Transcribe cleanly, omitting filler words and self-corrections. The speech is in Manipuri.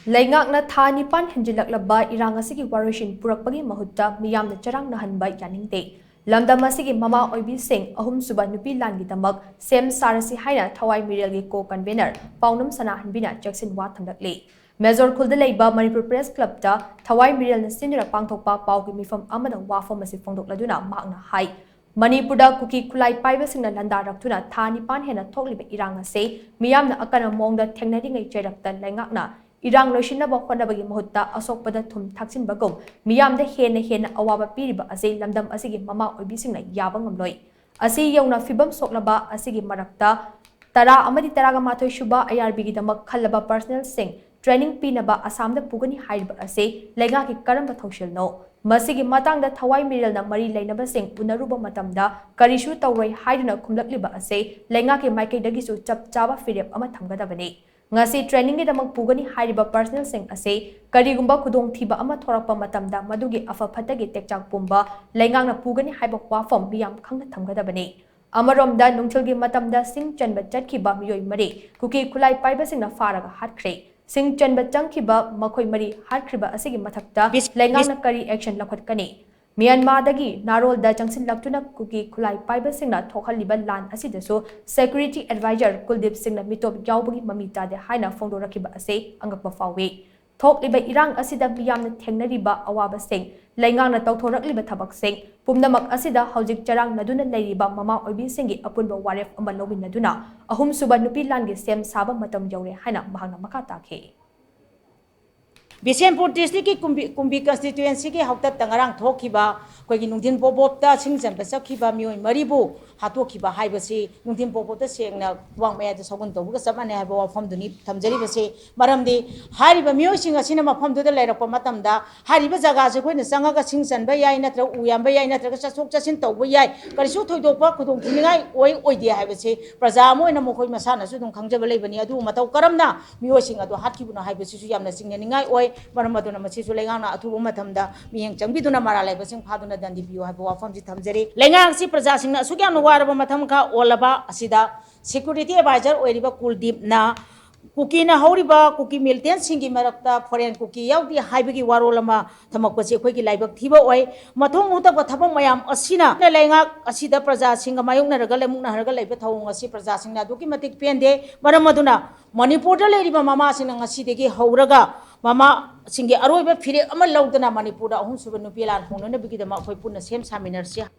Leingak na tha nipan henjillaklaba irang asigi waroishin purakpagi mahutta meeyam na charangnahanba yaningde. Lamdam Asigi mama Oibi sing Suba Nupi Lan Damak shem Sarasi Haina Thawai Mirel Co-Convenor Paonam Sanahanbi chekshin thamlakli. Major Khulda Leiba Manipur Press Club ta Thawai Mirel na sinira pangthokpa paugi mifam amada wafam asi fongdokladuna makna hai. Manipurda kuki kulai paiba singna landarakuna tha nipan hena thokliba irang ase meeyam na akana mongda thengnadingai cherakta Leingak na irang loishinaba honabagi mahutta asokpada thum thaksin bagom miyam da hena awaba piriba ase lamdam asigi mama Oibi singna yaba ngamloi asi yawna fibam soklaba asigi marakta tara amadi taraga mathoi shuba IRB gi damak khallaba personal sing training pinaba asamda pugani haiba ase Leingak ki karamba thoshilno masigi matangda Thawai Mirel na mari leinaba sing unaruba matamda karishu tawroi haiduna khumlakliba ase Leingak ki maikai dagisu chap chaba firep ama thamgadabani ngasi training gi damak pugani haiba personal sing ase karigumba khudong thiba ama thorakpa matamda madugi afa phatagi tekchak pumba Leingak na pugani haiba wafam biyam khangna thamgadabani amaromda nungthilgi matamda sing chanba chatkiba miyoi mari kuki khulai paiba singna faraga hatkre sing chanba changkiba makhoi mari hatkriba asigi mathakta Leingak na kari action lakhatkani Myanmar dagi narol da changsin laktuna kuki khulai paiba singna thokhaliba lan asidaso security advisor Kuldip singna mitop yaubagi mamita de haina phongdo rakiba ase angakpa fawi thokliba irang asida miyamna thengnariba awaba sing Leingak na tawthorakliba thabak sing pumnamak asida hojik charang naduna leiriba mama Oibi singi apunba waref amba lobin naduna Suba Nupi Lan gi shem saba matam yaure haina mahangna makata ke Bisempur district ki kumbi constituency ki hauta tangarang thokiba koi ki nungtin popopta singjan basakhiba mioi maribu hatokhiba haibasi nungtin popopta sengna wangmaya da sogun tobuga samane haiba wafam duni thamjari base maramdi hariba mioi singa sina mafam du da lairakpa matamda hariba jaga se koina sangaga singjan ba yai natra uyam ba yai natra ka chasok chasin tawba yai karisu thoidokpa khudong thiningai oidi haibase praja moina mokoi masana su dum khangjaba leibani adu matau karamna mioi singa do hatkibuna haibasi su yamna singneningai oi Maramaduna Masisu Leingak Atubu Matamda, Ming Changbiduna Marale, Basing Paduna Dandibu, have from the Tamzeri. Leingak si Prasasing Sugan Waraba Matamka, Olaba, Asida, Security Advisor, Oiba Kuldip na. Cookie na horiba, cookie milten, singi marakta, foreign cookie, yauti, haibiki warolama, tamakasi, quickie libak, tiba way, Matong Uta, Mayam, Asina, Leingak, Asida Praza, Singa Mayuna, Regalamuna, Regalabet, Asi Praza, Singa, Dukimatic Pende, Maramaduna, Manipur, Lady Mama, Sinang Asidi, Horaga, Mama, Singi Aroiba, Fili, Amalodana, Manipura, Suba Nupi Lan, Hona, Bigidama, Puna, same Saminarsia.